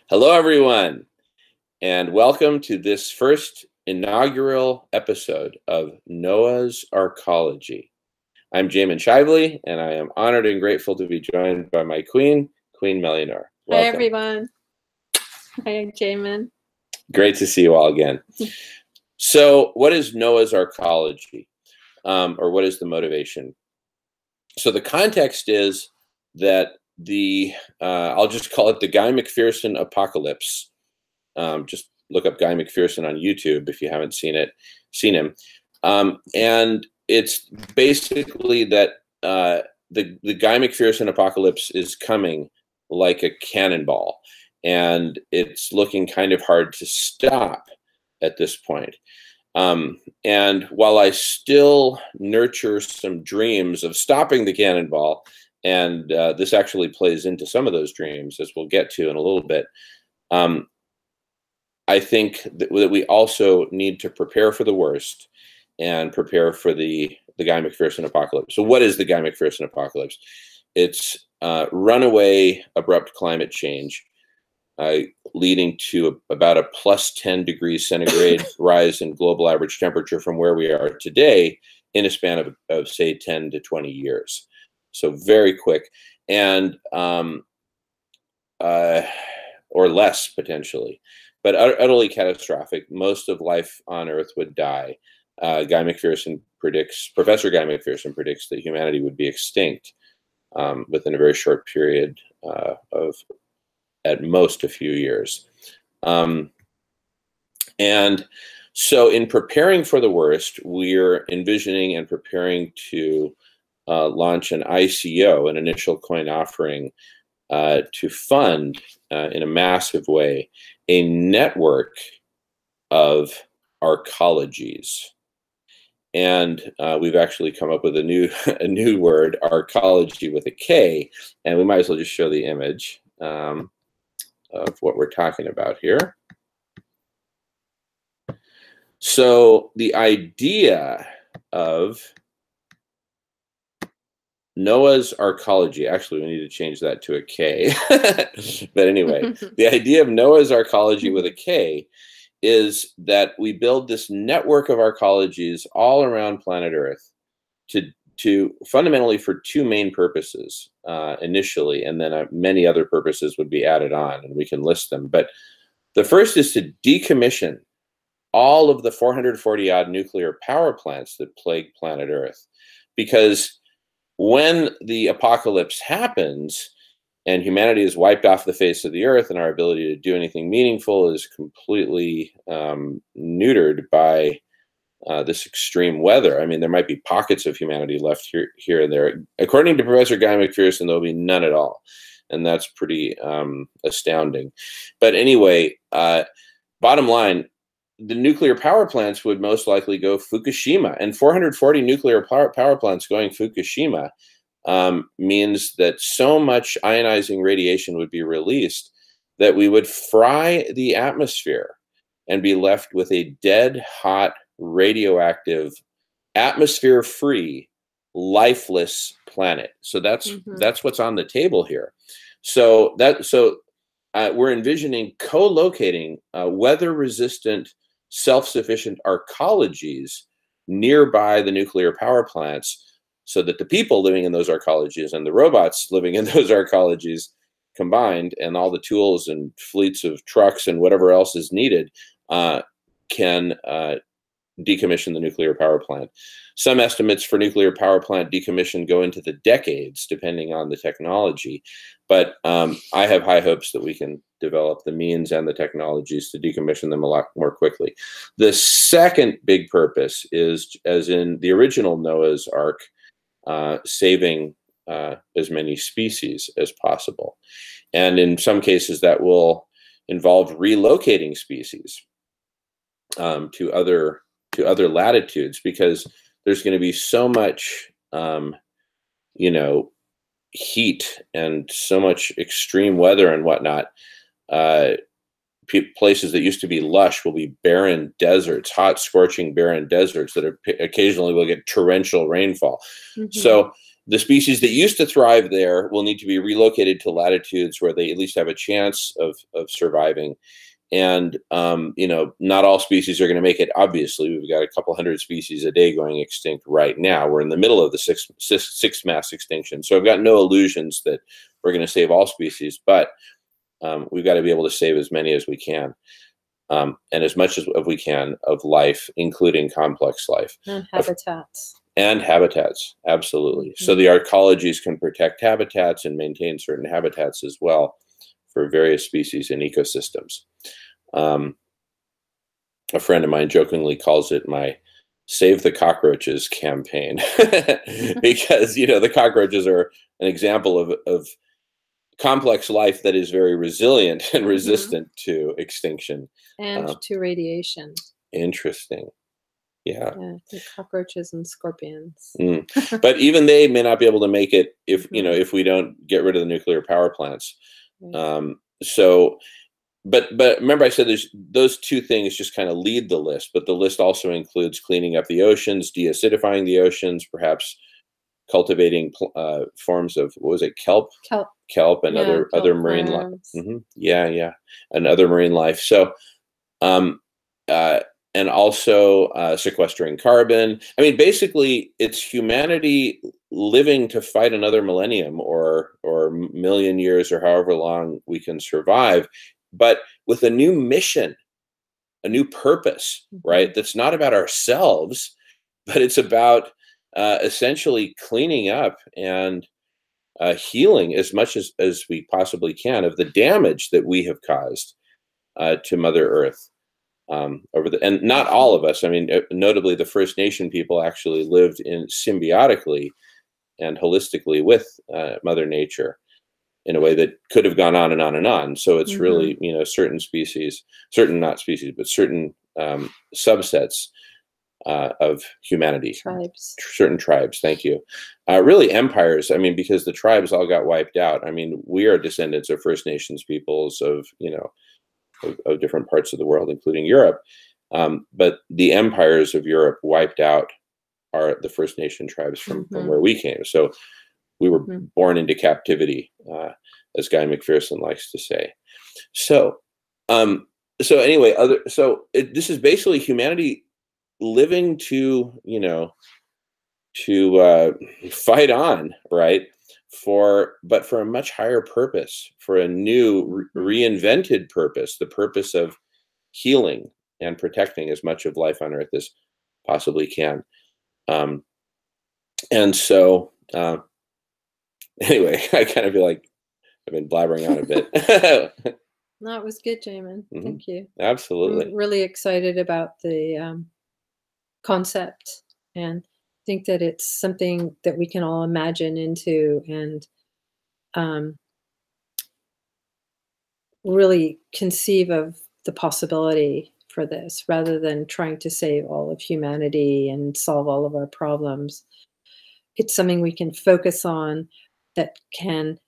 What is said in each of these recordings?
Hello, everyone, and welcome to this first inaugural episode of Noah's Arkology. I'm Jamin Shively, and I am honored and grateful to be joined by my Queen Melianor. Welcome. Hi, everyone. Hi, Jamin. Great to see you all again. So, what is Noah's Arkology, or what is the motivation? So, the context is that I'll just call it the Guy McPherson apocalypse. Just look up Guy McPherson on YouTube if you haven't seen him. And it's basically that the Guy McPherson apocalypse is coming like a cannonball, and it's looking kind of hard to stop at this point. And while I still nurture some dreams of stopping the cannonball, and this actually plays into some of those dreams, as we'll get to in a little bit, I think that we also need to prepare for the worst and prepare for the Guy McPherson apocalypse. So what is the Guy McPherson apocalypse? It's runaway abrupt climate change, leading to about a plus 10 degrees centigrade rise in global average temperature from where we are today in a span of say 10 to 20 years. So very quick, and or less potentially, but utterly catastrophic. Most of life on Earth would die. Professor Guy McPherson predicts that humanity would be extinct within a very short period of, at most, a few years. And so in preparing for the worst, we're envisioning and preparing to launch an ICO, an initial coin offering, to fund in a massive way a network of arcologies. And we've actually come up with a new word, Arkology with a K, and we might as well just show the image of what we're talking about here. So the idea of Noah's Arkology, actually we need to change that to a K, but anyway, the idea of Noah's Arkology with a K is that we build this network of arcologies all around planet Earth to fundamentally for two main purposes initially, and then many other purposes would be added on, and we can list them. But the first is to decommission all of the 440 odd nuclear power plants that plague planet Earth, because when the apocalypse happens and humanity is wiped off the face of the earth and our ability to do anything meaningful is completely neutered by this extreme weather. I mean, there might be pockets of humanity left here and there. According to Professor Guy McPherson, there'll be none at all. And that's pretty astounding. But anyway, bottom line, the nuclear power plants would most likely go Fukushima, and 440 nuclear power plants going Fukushima means that so much ionizing radiation would be released that we would fry the atmosphere and be left with a dead, hot, radioactive, atmosphere-free, lifeless planet. So that's what's on the table here. So we're envisioning co-locating weather-resistant, self-sufficient arcologies nearby the nuclear power plants, so that the people living in those arcologies and the robots living in those arcologies combined, and all the tools and fleets of trucks and whatever else is needed, can decommission the nuclear power plant. Some estimates for nuclear power plant decommission go into the decades, depending on the technology. But I have high hopes that we can develop the means and the technologies to decommission them a lot more quickly. The second big purpose is, as in the original Noah's Ark, saving as many species as possible. And in some cases that will involve relocating species to other latitudes, because there's going to be so much heat and so much extreme weather and whatnot. Places that used to be lush will be barren deserts, hot, scorching, barren deserts that occasionally will get torrential rainfall. So the species that used to thrive there will need to be relocated to latitudes where they at least have a chance of surviving. And, not all species are going to make it. Obviously, we've got a couple hundred species a day going extinct right now. We're in the middle of the sixth mass extinction. So I've got no illusions that we're going to save all species, but we've got to be able to save as many as we can. And as much as we can of life, including complex life. And habitats. And habitats, absolutely. So the arcologies can protect habitats and maintain certain habitats as well for various species and ecosystems. A friend of mine jokingly calls it my Save the Cockroaches campaign because, the cockroaches are an example of complex life that is very resilient and resistant to extinction. And to radiation. Interesting. Yeah, the cockroaches and scorpions. But even they may not be able to make it if if we don't get rid of the nuclear power plants. Right. But remember, I said those two things just kind of lead the list, but the list also includes cleaning up the oceans, deacidifying the oceans, perhaps cultivating forms of, what was it, kelp and other marine life. And other marine life. So, and also sequestering carbon. I mean, basically, it's humanity living to fight another millennium or million years or however long we can survive, but with a new mission, a new purpose, right? That's not about ourselves, but it's about essentially cleaning up and healing as much as we possibly can of the damage that we have caused to Mother Earth. And not all of us. I mean, notably, the First Nation people actually lived in symbiotically and holistically with Mother Nature in a way that could have gone on and on and on. So it's really, certain species, certain subsets of humanity, certain tribes. Thank you. Really, empires. I mean, because the tribes all got wiped out. I mean, we are descendants of First Nations peoples of different parts of the world, including Europe. But the empires of Europe wiped out the First Nation tribes from where we came. So we were born into captivity, as Guy McPherson likes to say. So anyway, this is basically humanity living to fight on, right? But for a much higher purpose, for a new reinvented purpose, the purpose of healing and protecting as much of life on Earth as possibly can. And so, anyway, I kind of feel like I've been blabbering on a bit. No, it was good, Jamin. Thank you. Absolutely. I'm really excited about the concept, and think that it's something that we can all imagine into and really conceive of the possibility for this, rather than trying to save all of humanity and solve all of our problems. It's something we can focus on that can,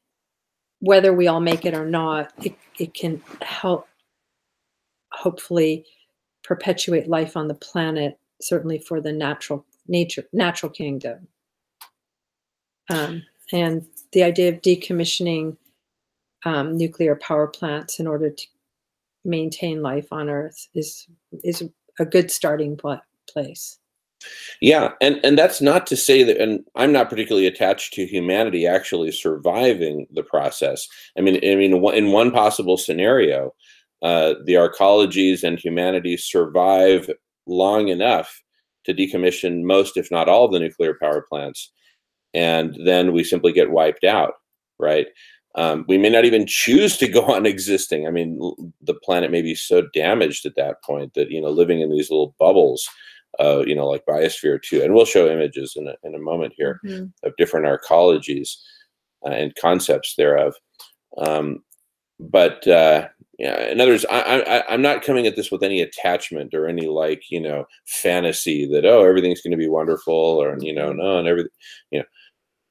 whether we all make it or not, it can help hopefully perpetuate life on the planet, certainly for the natural kingdom. And the idea of decommissioning nuclear power plants in order to maintain life on Earth is a good starting place. Yeah, and that's not to say that, and I'm not particularly attached to humanity actually surviving the process. I mean, in one possible scenario, the arcologies and humanity survive long enough to decommission most, if not all, of the nuclear power plants, and then we simply get wiped out, right? We may not even choose to go on existing. I mean, the planet may be so damaged at that point that, living in these little bubbles, like Biosphere 2, and we'll show images in a moment here of different arcologies and concepts thereof. But in other words, I'm not coming at this with any attachment or any fantasy that, oh, everything's going to be wonderful, or no, and everything,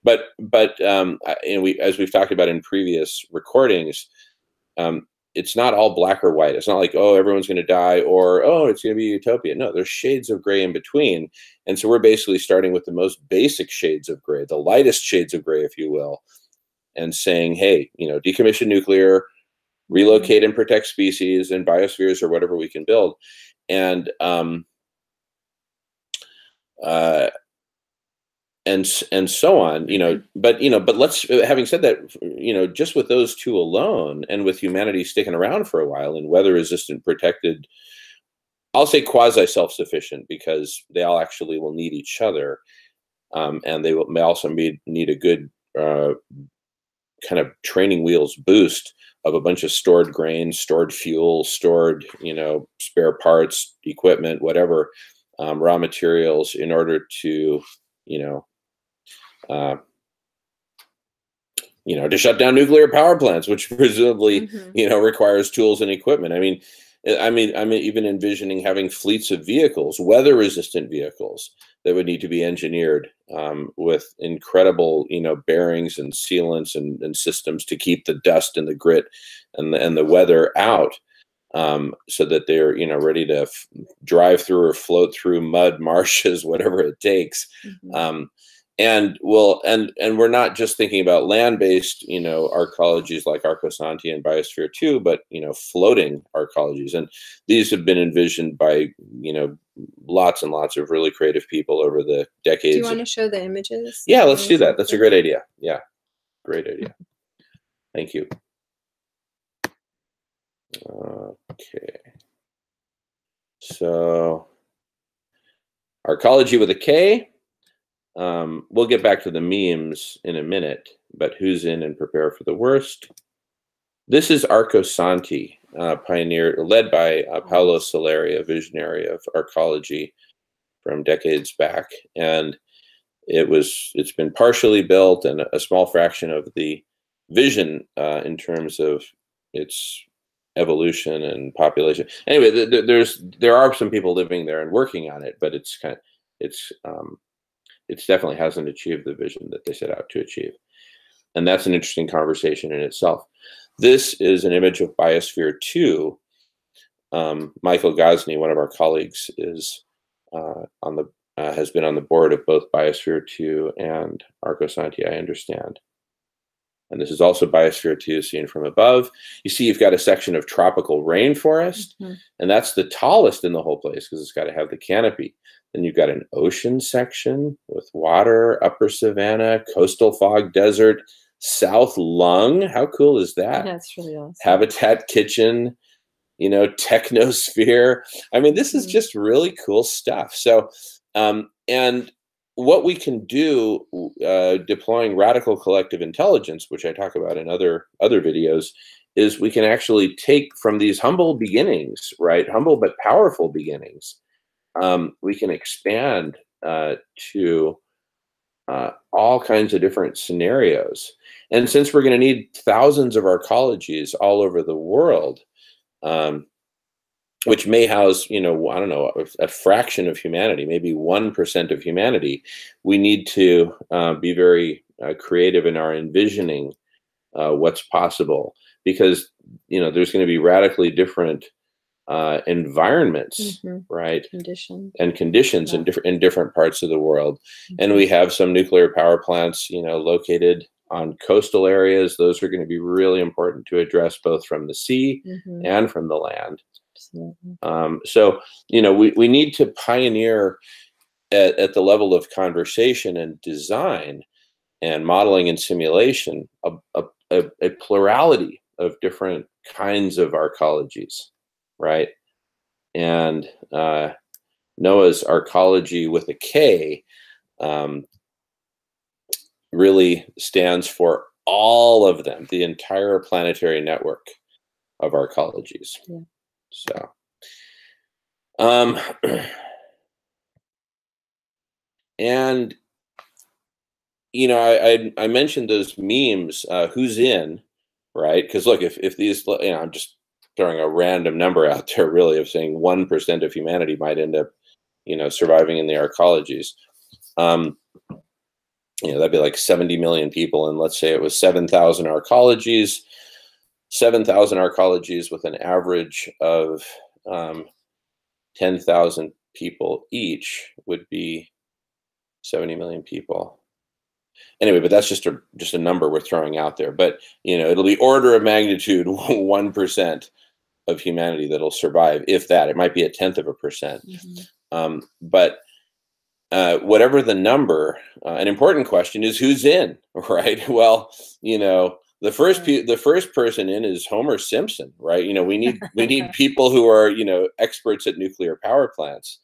But as we've talked about in previous recordings, it's not all black or white. It's not like, oh, everyone's going to die, or, oh, it's going to be utopia. No, there's shades of gray in between. And so we're basically starting with the most basic shades of gray, the lightest shades of gray, if you will, and saying, hey, decommission nuclear, relocate and protect species and biospheres or whatever we can build. And so on, but let's, having said that, just with those two alone, and with humanity sticking around for a while and weather resistant, protected, I'll say quasi self-sufficient, because they all actually will need each other. And they may also need a good kind of training wheels boost of a bunch of stored grain, stored fuel, stored, spare parts, equipment, whatever, raw materials, in order to, to shut down nuclear power plants, which presumably, requires tools and equipment. I mean, even envisioning having fleets of vehicles, weather-resistant vehicles, that would need to be engineered with incredible, bearings and sealants and systems to keep the dust and the grit and the weather out, so that they're, ready to drive through or float through mud, marshes, whatever it takes. And we're not just thinking about land-based, arcologies like Arcosanti and Biosphere 2, but, floating arcologies. And these have been envisioned by, lots and lots of really creative people over the decades. Do you want to show the images? Yeah, let's do that. That's a great idea. Yeah, great idea. Thank you. Okay. So, Arkology with a K. We'll get back to the memes in a minute, but who's in and prepare for the worst? This is Arcosanti Pioneer, led by Paolo Soleri, a visionary of arcology from decades back. And it's been partially built, and a small fraction of the vision in terms of its evolution and population. Anyway, there are some people living there and working on it, but it definitely hasn't achieved the vision that they set out to achieve. And that's an interesting conversation in itself. This is an image of Biosphere 2. Michael Gosney, one of our colleagues, is has been on the board of both Biosphere 2 and Arcosanti, I understand. And this is also Biosphere 2 seen from above. You see, you've got a section of tropical rainforest, and that's the tallest in the whole place because it's got to have the canopy. Then you've got an ocean section with water, upper savanna, coastal fog desert, south lung. How cool is that? Yeah, it's really awesome. Habitat kitchen, technosphere. I mean, this is just really cool stuff. So, and what we can do deploying radical collective intelligence, which I talk about in other videos, is we can actually take from these humble beginnings, right? Humble but powerful beginnings. We can expand to all kinds of different scenarios. And since we're going to need thousands of arcologies all over the world, which may house, I don't know, a fraction of humanity, maybe 1% of humanity, we need to be very creative in our envisioning what's possible, because, there's going to be radically different environments, right? Conditions in different parts of the world. And we have some nuclear power plants, located on coastal areas. Those are going to be really important to address, both from the sea and from the land. So, we need to pioneer at the level of conversation and design and modeling and simulation a plurality of different kinds of arcologies, right? And Noah's Arkology with a K really stands for all of them, the entire planetary network of arcologies. Yeah. So, and I mentioned those memes. Who's in, right? Because look, if these, I'm just throwing a random number out there, really, of saying 1% of humanity might end up, surviving in the arcologies. That'd be like 70 million people, and let's say it was 7,000 arcologies. 7,000 arcologies with an average of 10,000 people each would be 70 million people. Anyway, but that's just a number we're throwing out there. But it'll be order of magnitude 1% of humanity that'll survive, if that. It might be 1/10%. But whatever the number, an important question is who's in, right? Well, the first person in is Homer Simpson, right? We need people who are experts at nuclear power plants,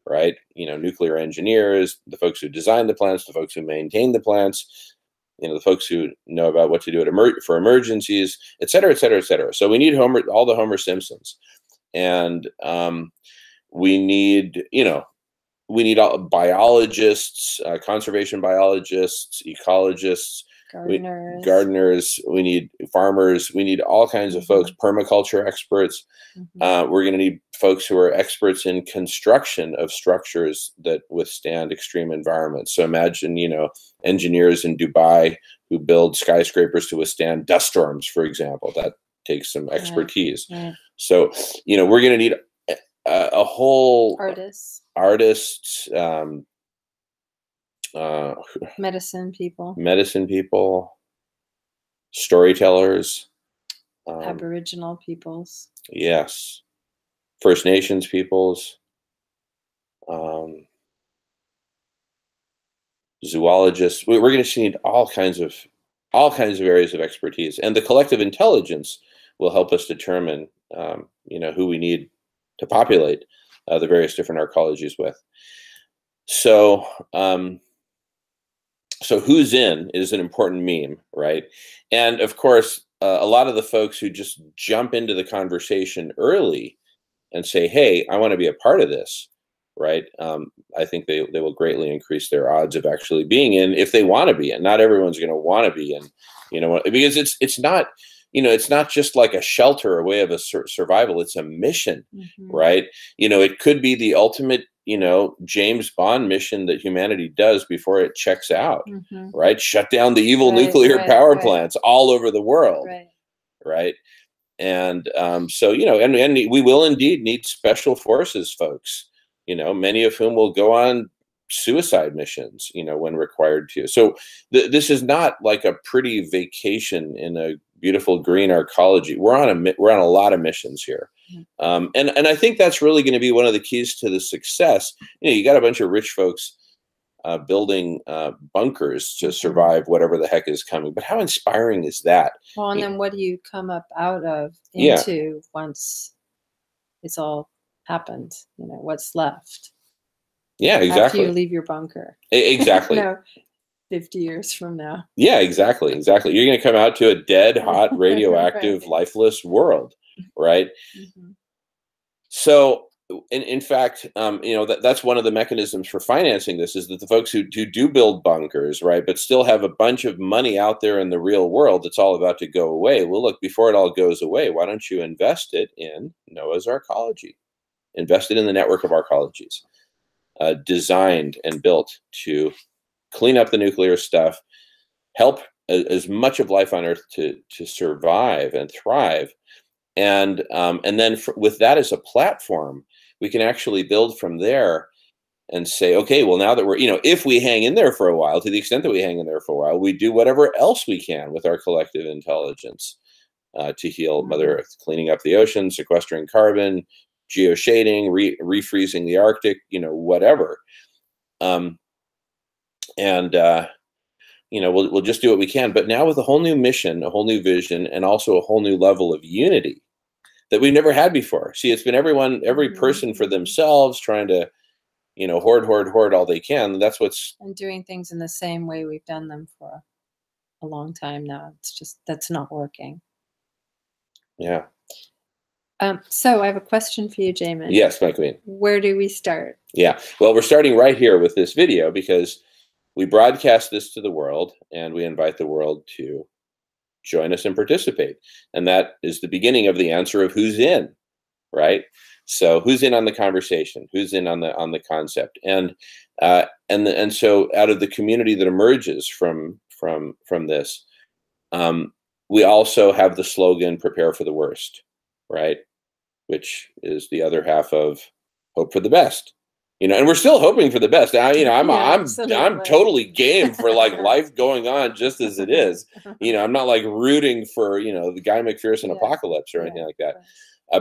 right? Nuclear engineers, the folks who design the plants, the folks who maintain the plants, the folks who know about what to do for emergencies, et cetera, et cetera, et cetera. So we need all the Homer Simpsons, and we need all biologists, conservation biologists, ecologists, gardeners. We need farmers. We need all kinds of folks, permaculture experts. We're going to need folks who are experts in construction of structures that withstand extreme environments. So imagine, engineers in Dubai who build skyscrapers to withstand dust storms, for example. That takes some expertise. Right. So, we're going to need a whole artists, medicine people, storytellers, Aboriginal peoples, yes, First Nations peoples, zoologists. We're going to need all kinds of areas of expertise, and the collective intelligence will help us determine who we need to populate the various different arcologies with. So who's in is an important meme, right? And of course, a lot of the folks who just jump into the conversation early and say, hey, I want to be a part of this, right? I think they will greatly increase their odds of actually being in, if they want to be in. Not everyone's going to want to be in, because it's not, it's not just like a shelter, a way of survival. It's a mission, right? It could be the ultimate, James Bond mission that humanity does before it checks out, right? Shut down the evil nuclear power plants all over the world, right? And so, and we will indeed need special forces folks, many of whom will go on suicide missions, when required to. So this is not like a pretty vacation in a beautiful green arcology. We're on a lot of missions here. And I think that's really going to be one of the keys to the success. You got a bunch of rich folks building bunkers to survive whatever the heck is coming. But how inspiring is that? Well, and then what do you come up out of into once it's all happened? What's left? Yeah, exactly. After you leave your bunker. Exactly. 50 years from now. Yeah, exactly. You're going to come out to a dead, hot, radioactive, lifeless world, right? So, in fact, that's one of the mechanisms for financing this, is that the folks who do build bunkers, right, but still have a bunch of money out there in the real world that's all about to go away. Well, look, before it all goes away, why don't you invest it in Noah's Arcology? Invest it in the network of arcologies, designed and built to clean up the nuclear stuff, help as much of life on Earth to survive and thrive, and then with that as a platform, we can actually build from there and say, okay, well, now that we're, if we hang in there for a while, to the extent that we hang in there for a while, we do whatever else we can with our collective intelligence to heal Mother Earth, cleaning up the ocean, sequestering carbon, geoshading, refreezing the Arctic, whatever. We'll just do what we can. But now with a whole new mission, a whole new vision, and also a whole new level of unity that we've never had before. See, it's been every person for themselves, trying to, hoard all they can. And doing things in the same way we've done them for a long time now. It's just, that's not working. Yeah. So I have a question for you, Jamin. Yes, my queen. Where do we start? Yeah. Well, we're starting right here with this video, because we broadcast this to the world, and we invite the world to join us and participate. And that is the beginning of the answer of who's in, right? So who's in on the conversation? Who's in on the concept? And so out of the community that emerges from this, we also have the slogan, prepare for the worst, right? Which is the other half of hope for the best. And we're still hoping for the best. I'm totally game for like life going on just as it is. I'm not like rooting for, the Guy McPherson apocalypse or anything like that.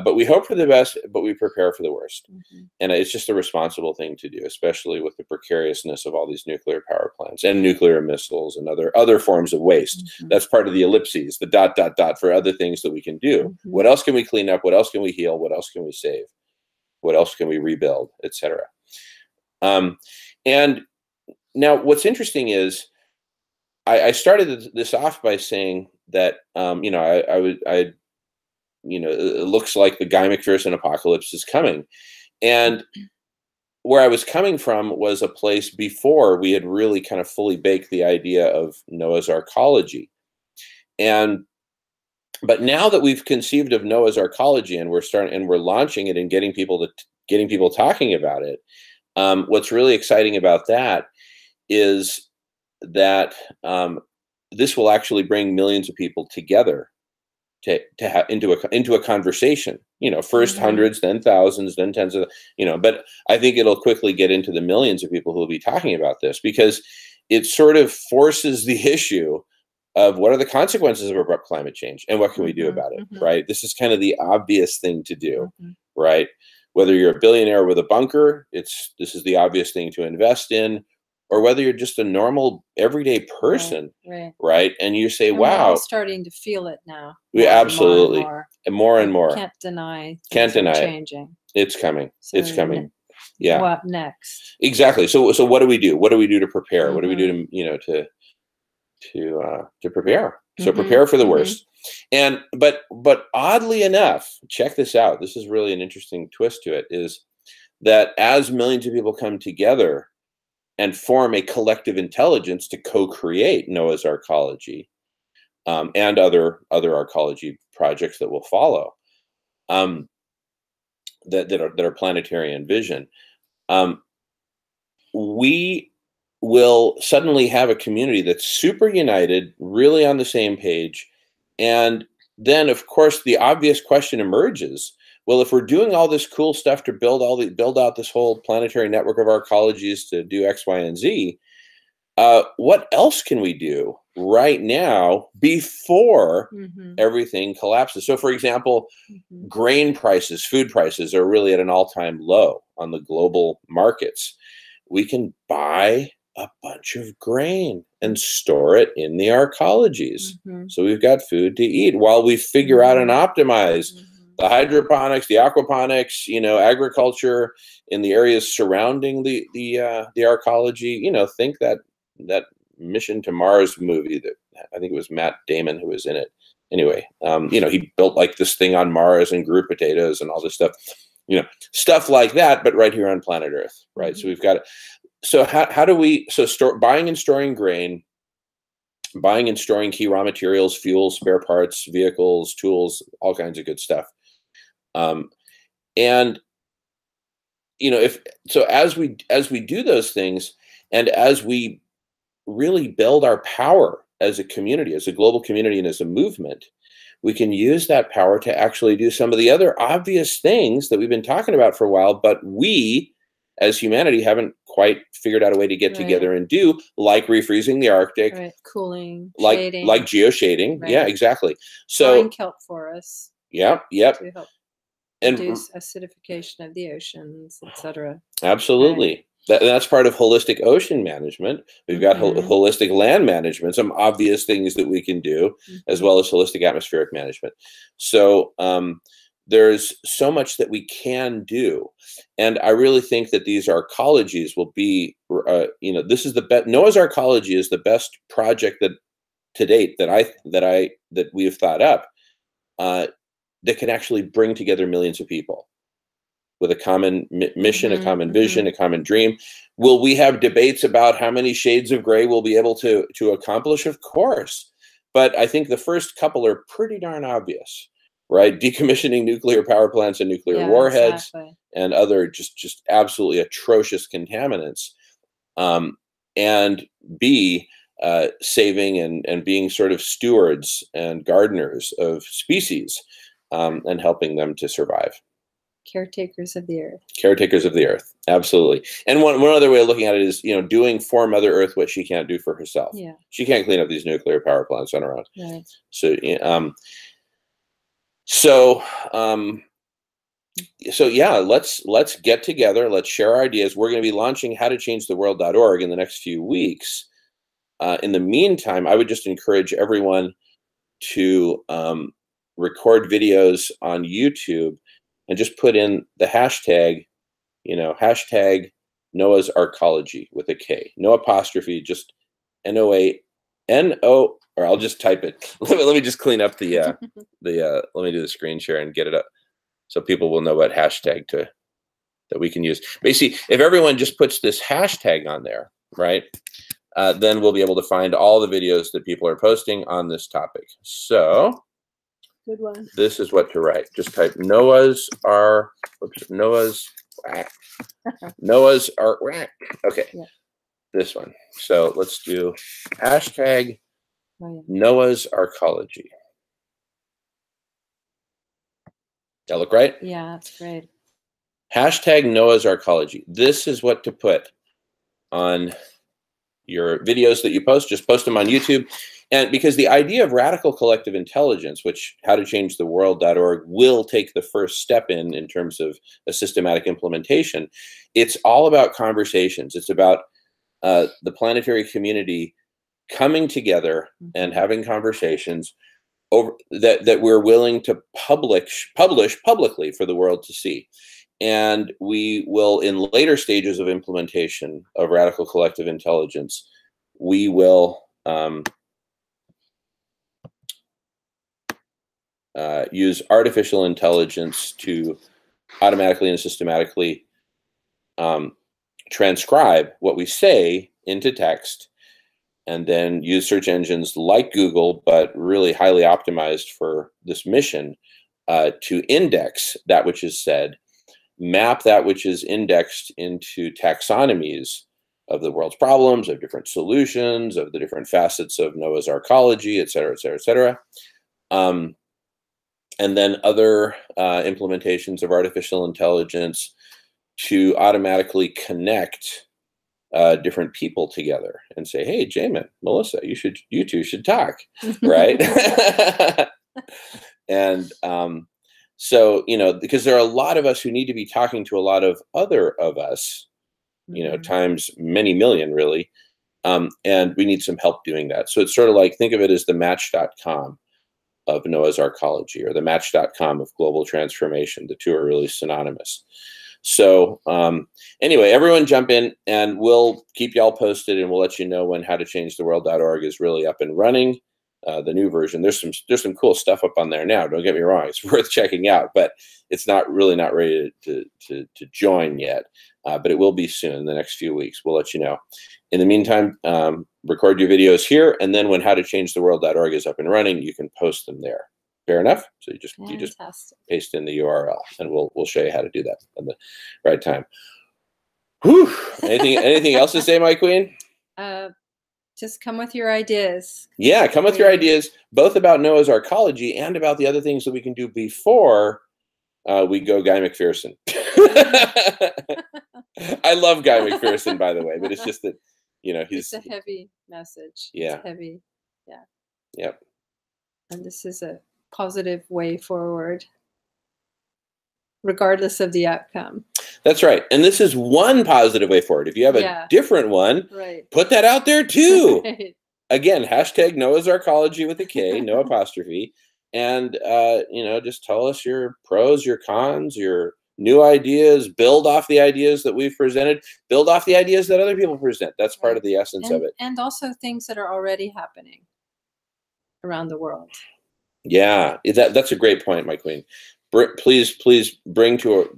But we hope for the best, but we prepare for the worst. And it's just a responsible thing to do, especially with the precariousness of all these nuclear power plants and nuclear missiles and other forms of waste. That's part of the ellipses, the ... for other things that we can do. What else can we clean up? What else can we heal? What else can we save? What else can we rebuild, etc.? And now what's interesting is I started this off by saying that, it looks like the Guy McPherson apocalypse is coming. And where I was coming from was a place before we had really kind of fully baked the idea of Noah's Arkology. But now that we've conceived of Noah's Arkology and we're launching it and getting people talking about it, what's really exciting about that is that this will actually bring millions of people together to have into a conversation. First hundreds, then thousands, then tens of, but I think it'll quickly get into the millions of people who will be talking about this, because it sort of forces the issue of what are the consequences of abrupt climate change and what can we do about it, right? This is kind of the obvious thing to do, right? Whether you're a billionaire with a bunker, this is the obvious thing to invest in, or whether you're just a normal everyday person, right? And you say, and wow. We're all starting to feel it now. We absolutely, more and more. Can't deny it. Changing. It's coming. So it's coming. Yeah. What next? Exactly. So what do we do? What do we do to prepare? What do we do to prepare? So prepare for the worst. And but oddly enough, check this out. This is really an interesting twist to it, is that as millions of people come together and form a collective intelligence to co-create Noah's Arkology, and other Arkology projects that will follow, that are planetary in vision, we will suddenly have a community that's super united, really on the same page. And then, of course, the obvious question emerges: well, if we're doing all this cool stuff to build out this whole planetary network of Arkologies to do X, Y, and Z, what else can we do right now before everything collapses? So, for example, grain prices, food prices are really at an all-time low on the global markets. We can buy a bunch of grain and store it in the Arkologies. So we've got food to eat while we figure out and optimize the hydroponics, the aquaponics, agriculture in the areas surrounding the Arkology. Think that Mission to Mars movie that I think it was Matt Damon who was in it. Anyway, he built like this thing on Mars and grew potatoes and all this stuff, stuff like that, but right here on planet Earth, right? So we've got it. So how do we, buying and storing grain, buying and storing key raw materials, fuel, spare parts, vehicles, tools, all kinds of good stuff. And as we do those things, and as we really build our power as a community, as a global community, and as a movement, we can use that power to actually do some of the other obvious things that we've been talking about for a while, but we as humanity haven't quite figured out a way to get together and do, like refreezing the Arctic, cooling, like shading. like geoshading. Yeah, exactly. So growing kelp forests. Yep. To help reduce acidification of the oceans, etc. Absolutely. That's part of holistic ocean management. We've got holistic land management, some obvious things that we can do, as well as holistic atmospheric management. So there's so much that we can do. And I really think that these Arkologies will be, this is the best. Noah's Arkology is the best project that to date that we have thought up that can actually bring together millions of people with a common mission, a common vision, a common dream. Will we have debates about how many shades of gray we'll be able to accomplish? Of course. But I think the first couple are pretty darn obvious, right? Decommissioning nuclear power plants and nuclear warheads and other just absolutely atrocious contaminants. And B, saving and being sort of stewards and gardeners of species, and helping them to survive. Caretakers of the earth. Caretakers of the earth, absolutely. And one other way of looking at it is, doing for Mother Earth what she can't do for herself. Yeah. She can't clean up these nuclear power plants on her own. Right. So yeah, let's get together. Let's share our ideas. We're going to be launching howtochangetheworld.org in the next few weeks. In the meantime, I would just encourage everyone to record videos on YouTube and just put in the hashtag, hashtag Noah's Arkology with a K, no apostrophe, just NOANO, or I'll just type it. Let me just clean up the let me do the screen share and get it up so people will know what hashtag that we can use. Basically, if everyone just puts this hashtag on there, right, then we'll be able to find all the videos that people are posting on this topic. So good one. This is what to write. Just type Noah's Ark. Okay, yeah. This one. So let's do hashtag Noah's Arkology. That look right? Yeah, that's great. Hashtag Noah's Arkology. This is what to put on your videos that you post. Just post them on YouTube. And because the idea of radical collective intelligence, which howtochangetheworld.org will take the first step in terms of a systematic implementation, it's all about conversations. It's about the planetary community coming together and having conversations over that we're willing to publish publicly for the world to see. And we will, in later stages of implementation of radical collective intelligence, we will use artificial intelligence to automatically and systematically transcribe what we say into text, and then use search engines like Google, but really highly optimized for this mission, to index that which is said, map that which is indexed into taxonomies of the world's problems, of different solutions, of the different facets of Noah's Arkology, et cetera, et cetera, et cetera. And then other implementations of artificial intelligence to automatically connect different people together and say, hey, Jamin, Melissa, you two should talk, right? And so, because there are a lot of us who need to be talking to a lot of other of us, times many million, really. And we need some help doing that. So it's sort of like, think of it as the Match.com of Noah's Arkology, or the Match.com of global transformation. The two are really synonymous. So anyway, everyone jump in, and we'll keep y'all posted, and we'll let you know when howtochangetheworld.org is really up and running. The new version. There's some cool stuff up on there now. Don't get me wrong; it's worth checking out, but it's not ready to join yet. But it will be soon, in the next few weeks. We'll let you know. In the meantime, record your videos here, and then when howtochangetheworld.org is up and running, you can post them there. Fair enough. So you just paste in the URL, and we'll show you how to do that at the right time. Whew. Anything else to say, my queen? Just come with your ideas. Yeah, come with your ideas, both about Noah's Arkology and about the other things that we can do before we go Guy McPherson. I love Guy McPherson, by the way, but it's just that, it's a heavy message. Yeah. It's heavy. Yeah. Yep. And this is a positive way forward, regardless of the outcome. That's right. And this is one positive way forward. If you have a different one, put that out there too. Right. Again, hashtag Noah's Arkology with a K, no apostrophe. And, just tell us your pros, your cons, your new ideas, build off the ideas that we've presented, build off the ideas that other people present. That's part of the essence of it. And also things that are already happening around the world. Yeah, that's a great point, my queen. Please bring to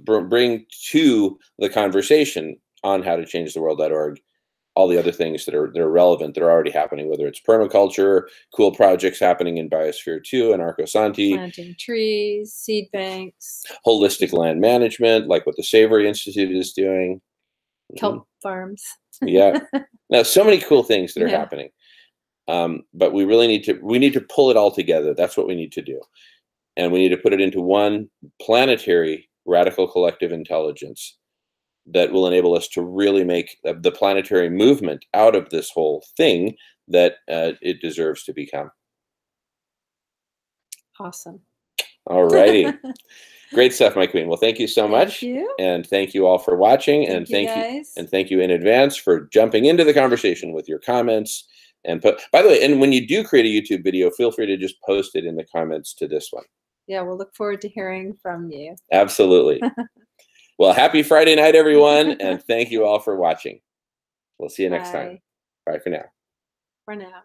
the conversation on howtochangetheworld.org all the other things that are relevant, that are already happening, whether it's permaculture, cool projects happening in Biosphere 2 and Arcosanti, planting trees, seed banks, holistic land management, like what the Savory Institute is doing, kelp farms. Yeah. Now, so many cool things that are happening. But we really need to pull it all together. That's what we need to do. And we need to put it into one planetary radical collective intelligence that will enable us to really make the planetary movement out of this whole thing that it deserves to become. Awesome. All righty. Great stuff, my queen. Well, thank you so much. Thank you. And thank you all for watching. Thank you, guys. And thank you in advance for jumping into the conversation with your comments. And by the way, and when you do create a YouTube video, feel free to just post it in the comments to this one. Yeah, we'll look forward to hearing from you. Absolutely. Well, happy Friday night, everyone. And thank you all for watching. We'll see you next time. Bye for now. For now.